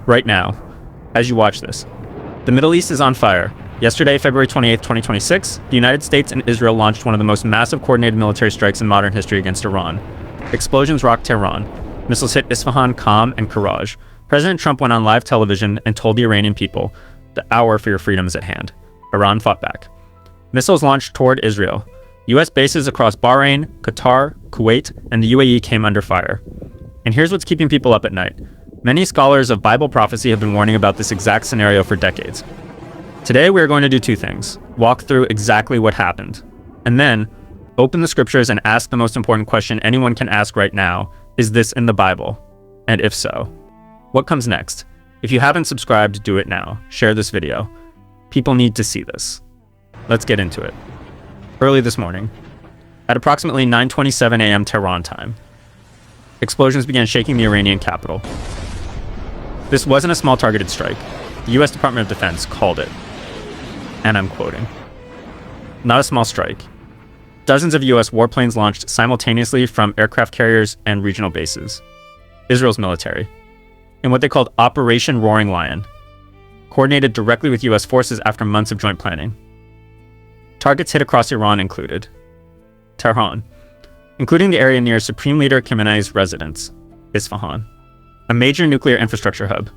right now, as you watch this. The Middle East is on fire. Yesterday, February 28, 2026, the United States and Israel launched one of the most massive coordinated military strikes in modern history against Iran. Explosions rocked Tehran. Missiles hit Isfahan, Qom, and Karaj. President Trump went on live television and told the Iranian people, "The hour for your freedom is at hand." Iran fought back. Missiles launched toward Israel. U.S. bases across Bahrain, Qatar, Kuwait, and the UAE came under fire. And here's what's keeping people up at night. Many scholars of Bible prophecy have been warning about this exact scenario for decades. Today, we are going to do two things. Walk through exactly what happened, and then open the scriptures and ask the most important question anyone can ask right now. Is this in the Bible? And if so, what comes next? If you haven't subscribed, do it now. Share this video. People need to see this. Let's get into it. Early this morning, at approximately 9:27 a.m. Tehran time, explosions began shaking the Iranian capital. This wasn't a small targeted strike. The U.S. Department of Defense called it, and I'm quoting, "Not a small strike. Dozens of U.S. warplanes launched simultaneously from aircraft carriers and regional bases. Israel's military, in what they called Operation Roaring Lion, coordinated directly with U.S. forces after months of joint planning. Targets hit across Iran included Tehran, including the area near Supreme Leader Khamenei's residence, Isfahan, a major nuclear infrastructure hub,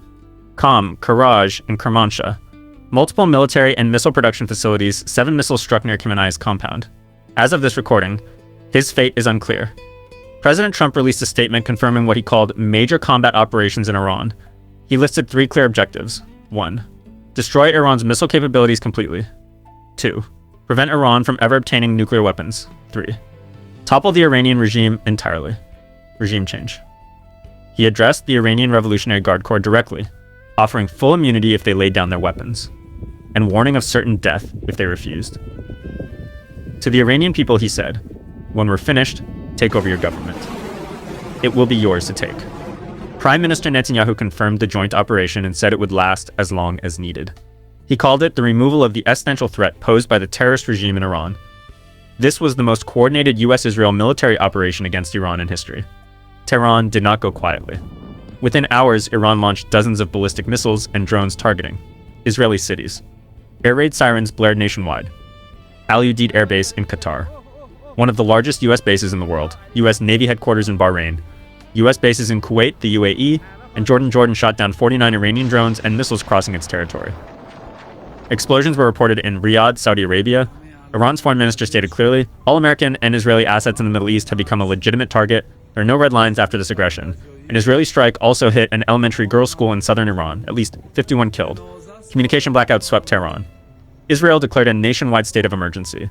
Qom, Karaj, and Kermanshah, multiple military and missile production facilities. 7 missiles struck near Khamenei's compound. As of this recording, his fate is unclear. President Trump released a statement confirming what he called major combat operations in Iran. He listed 3 clear objectives. 1. Destroy Iran's missile capabilities completely. 2. Prevent Iran from ever obtaining nuclear weapons. 3. Topple the Iranian regime entirely. Regime change. He addressed the Iranian Revolutionary Guard Corps directly, offering full immunity if they laid down their weapons, and warning of certain death if they refused. To the Iranian people, he said, "When we're finished, take over your government. It will be yours to take." Prime Minister Netanyahu confirmed the joint operation and said it would last as long as needed. He called it the removal of the existential threat posed by the terrorist regime in Iran. This was the most coordinated U.S.-Israel military operation against Iran in history. Tehran did not go quietly. Within hours, Iran launched dozens of ballistic missiles and drones targeting Israeli cities. Air raid sirens blared nationwide. Al Udeid Air Base in Qatar, one of the largest U.S. bases in the world, U.S. Navy headquarters in Bahrain, U.S. bases in Kuwait, the UAE, and Jordan shot down 49 Iranian drones and missiles crossing its territory. Explosions were reported in Riyadh, Saudi Arabia. Iran's foreign minister stated clearly, "All American and Israeli assets in the Middle East have become a legitimate target. There are no red lines after this aggression." An Israeli strike also hit an elementary girls' school in southern Iran, at least 51 killed. Communication blackouts swept Tehran. Israel declared a nationwide state of emergency.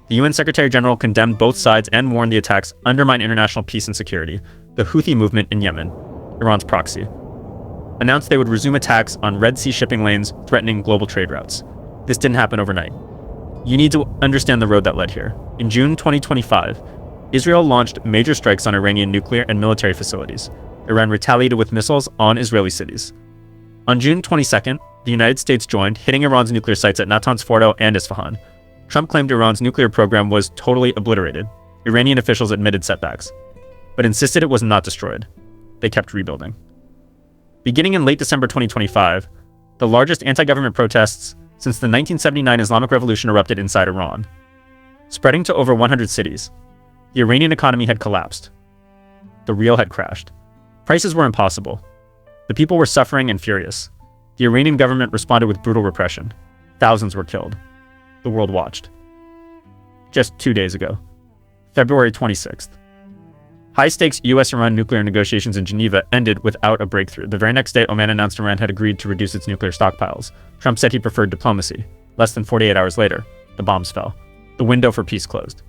The UN Secretary General condemned both sides and warned the attacks undermine international peace and security. The Houthi movement in Yemen, Iran's proxy, announced they would resume attacks on Red Sea shipping lanes, threatening global trade routes. This didn't happen overnight. You need to understand the road that led here. In June 2025, Israel launched major strikes on Iranian nuclear and military facilities. Iran retaliated with missiles on Israeli cities. On June 22nd, the United States joined, hitting Iran's nuclear sites at Natanz, Fordo, and Isfahan. Trump claimed Iran's nuclear program was totally obliterated. Iranian officials admitted setbacks, but insisted it was not destroyed. They kept rebuilding. Beginning in late December 2025, the largest anti-government protests since the 1979 Islamic Revolution erupted inside Iran, spreading to over 100 cities. The Iranian economy had collapsed. The rial had crashed. Prices were impossible. The people were suffering and furious. The Iranian government responded with brutal repression. Thousands were killed. The world watched. Just 2 days ago, February 26th, high-stakes U.S.-Iran nuclear negotiations in Geneva ended without a breakthrough. The very next day, Oman announced Iran had agreed to reduce its nuclear stockpiles. Trump said he preferred diplomacy. Less than 48 hours later, the bombs fell. The window for peace closed,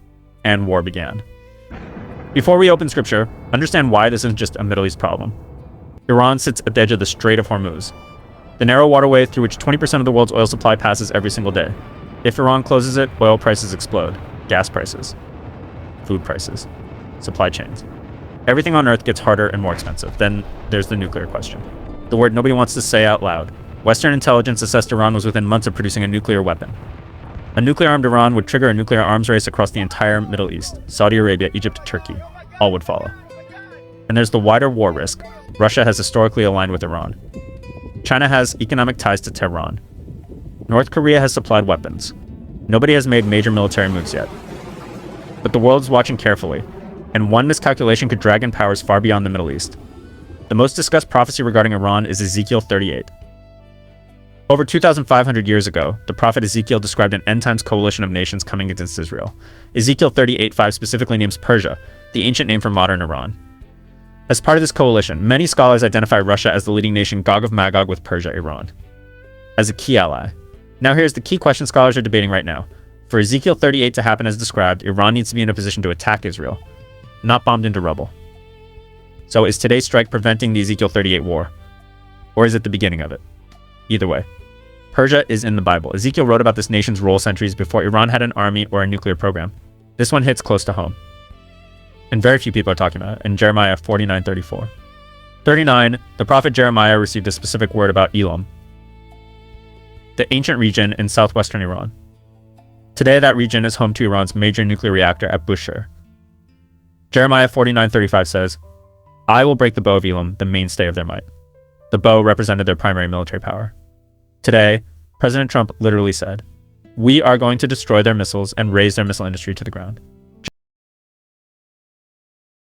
and war began. Before we open scripture, understand why this isn't just a Middle East problem. Iran sits at the edge of the Strait of Hormuz, the narrow waterway through which 20% of the world's oil supply passes every single day. If Iran closes it, oil prices explode, gas prices, food prices, supply chains. Everything on Earth gets harder and more expensive. Then there's the nuclear question. The word nobody wants to say out loud. Western intelligence assessed Iran was within months of producing a nuclear weapon. A nuclear-armed Iran would trigger a nuclear arms race across the entire Middle East. Saudi Arabia, Egypt, Turkey, all would follow. And there's the wider war risk. Russia has historically aligned with Iran. China has economic ties to Tehran. North Korea has supplied weapons. Nobody has made major military moves yet. But the world is watching carefully, and one miscalculation could drag in powers far beyond the Middle East. The most discussed prophecy regarding Iran is Ezekiel 38. Over 2,500 years ago, the prophet Ezekiel described an end-times coalition of nations coming against Israel. Ezekiel 38:5 specifically names Persia, the ancient name for modern Iran. As part of this coalition, many scholars identify Russia as the leading nation Gog of Magog with Persia, Iran, as a key ally. Now here's the key question scholars are debating right now. For Ezekiel 38 to happen as described, Iran needs to be in a position to attack Israel, not bombed into rubble. So is today's strike preventing the Ezekiel 38 war? Or is it the beginning of it? Either way, Persia is in the Bible. Ezekiel wrote about this nation's role centuries before Iran had an army or a nuclear program. This one hits close to home, and very few people are talking about it, in Jeremiah 49:34. 39, the prophet Jeremiah received a specific word about Elam, the ancient region in southwestern Iran. Today, that region is home to Iran's major nuclear reactor at Bushehr. Jeremiah 49:35 says, "I will break the bow of Elam, the mainstay of their might." The bow represented their primary military power. Today, President Trump literally said, "We are going to destroy their missiles and raise their missile industry to the ground."